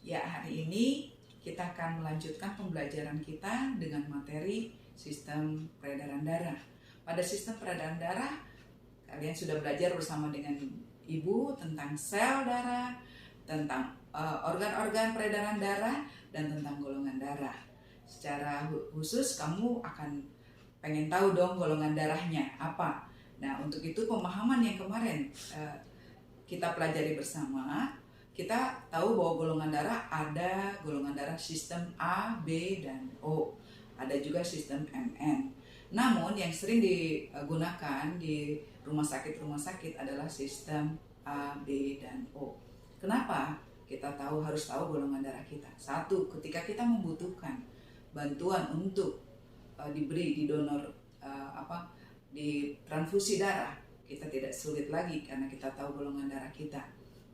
Ya, hari ini kita akan melanjutkan pembelajaran kita dengan materi sistem peredaran darah. Pada sistem peredaran darah, kalian sudah belajar bersama dengan Ibu tentang sel darah, tentang organ-organ peredaran darah, dan tentang golongan darah. Secara khusus kamu akan pengen tahu dong golongan darahnya apa. Nah, untuk itu pemahaman yang kemarin kita pelajari bersama, kita tahu bahwa golongan darah ada golongan darah sistem A, B, dan O. Ada juga sistem MN. Namun yang sering digunakan di rumah sakit adalah sistem A, B, dan O. Kenapa? Kita harus tahu golongan darah kita. Satu, ketika kita membutuhkan bantuan untuk diberi di donor di transfusi darah, kita tidak sulit lagi karena kita tahu golongan darah kita.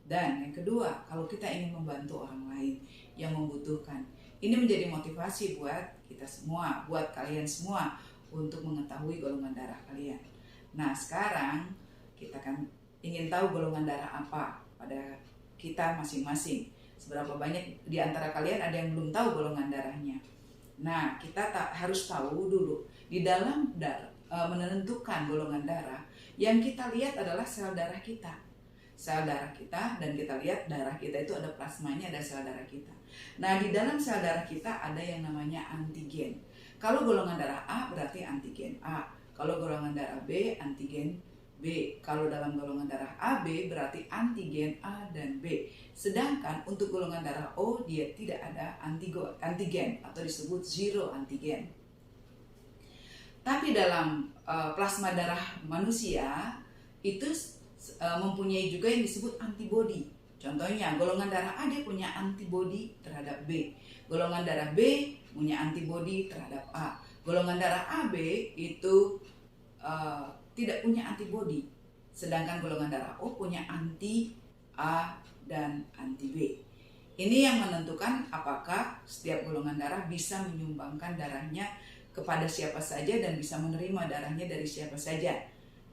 Dan yang kedua, kalau kita ingin membantu orang lain yang membutuhkan, ini menjadi motivasi buat kita semua, buat kalian semua untuk mengetahui golongan darah kalian. Nah, sekarang kita kan ingin tahu golongan darah apa pada kita masing-masing. Seberapa banyak di antara kalian ada yang belum tahu golongan darahnya? Nah, kita harus tahu dulu di dalam menentukan golongan darah, yang kita lihat adalah sel darah kita. Sel darah kita, dan kita lihat darah kita itu ada plasmanya, ada sel darah kita. Nah, di dalam sel darah kita ada yang namanya antigen. Kalau golongan darah A berarti antigen A. Kalau golongan darah B, antigen B. Kalau dalam golongan darah AB berarti antigen A dan B. Sedangkan untuk golongan darah O, dia tidak ada antigen atau disebut zero antigen. Tapi dalam plasma darah manusia itu mempunyai juga yang disebut antibodi. Contohnya golongan darah A dia punya antibodi terhadap B. Golongan darah B punya antibodi terhadap A. Golongan darah AB itu tidak punya antibodi. Sedangkan golongan darah O punya anti A dan anti B. Ini yang menentukan apakah setiap golongan darah bisa menyumbangkan darahnya kepada siapa saja dan bisa menerima darahnya dari siapa saja.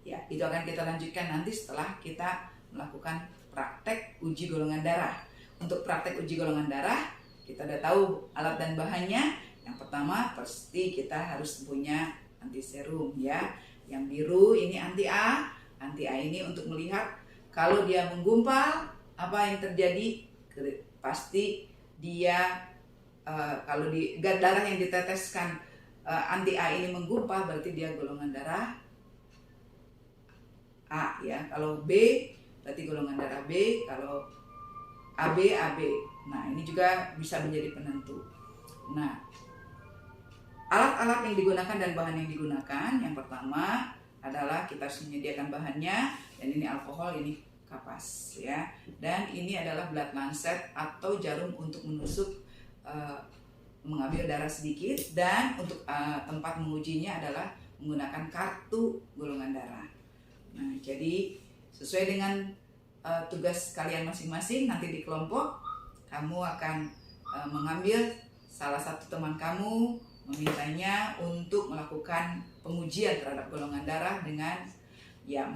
Ya, itu akan kita lanjutkan nanti setelah kita melakukan praktek uji golongan darah. Untuk praktek uji golongan darah, kita udah tahu alat dan bahannya. Yang pertama, pasti kita harus punya anti serum ya. Yang biru ini anti A. Anti A ini untuk melihat kalau dia menggumpal, apa yang terjadi? Pasti dia kalau di darah yang diteteskan anti A ini menggumpal, berarti dia golongan darah A ya. Kalau B berarti golongan darah B, kalau AB AB. Nah, ini juga bisa menjadi penentu. Nah, alat-alat yang digunakan dan bahan yang digunakan, yang pertama adalah kita harus menyediakan bahannya, dan ini alkohol, ini kapas ya. Dan ini adalah blood lancet atau jarum untuk menusuk mengambil darah sedikit, dan untuk tempat mengujinya adalah menggunakan kartu golongan darah. Nah, jadi sesuai dengan tugas kalian masing-masing, nanti di kelompok kamu akan mengambil salah satu teman kamu, memintanya untuk melakukan pengujian terhadap golongan darah dengan ya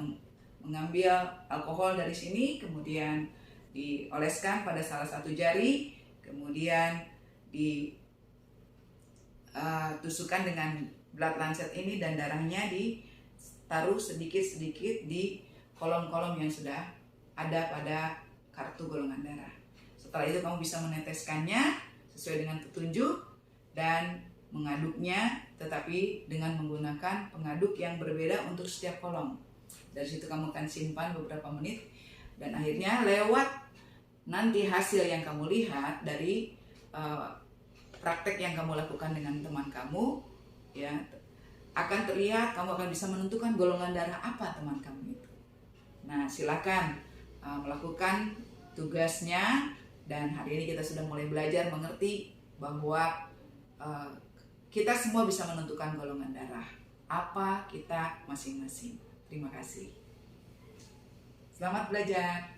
mengambil alkohol dari sini, kemudian dioleskan pada salah satu jari, kemudian ditusukkan dengan blood lancet ini, dan darahnya ditaruh sedikit-sedikit di kolom-kolom yang sudah ada pada kartu golongan darah. Setelah itu kamu bisa meneteskannya sesuai dengan petunjuk dan mengaduknya, tetapi dengan menggunakan pengaduk yang berbeda untuk setiap kolom. Dari situ kamu akan simpan beberapa menit, dan akhirnya lewat nanti hasil yang kamu lihat dari praktek yang kamu lakukan dengan teman kamu ya, akan terlihat, kamu akan bisa menentukan golongan darah apa teman kamu itu. Nah, silakan melakukan tugasnya, dan hari ini kita sudah mulai belajar mengerti bahwa kita semua bisa menentukan golongan darah apa kita masing-masing. Terima kasih. Selamat belajar.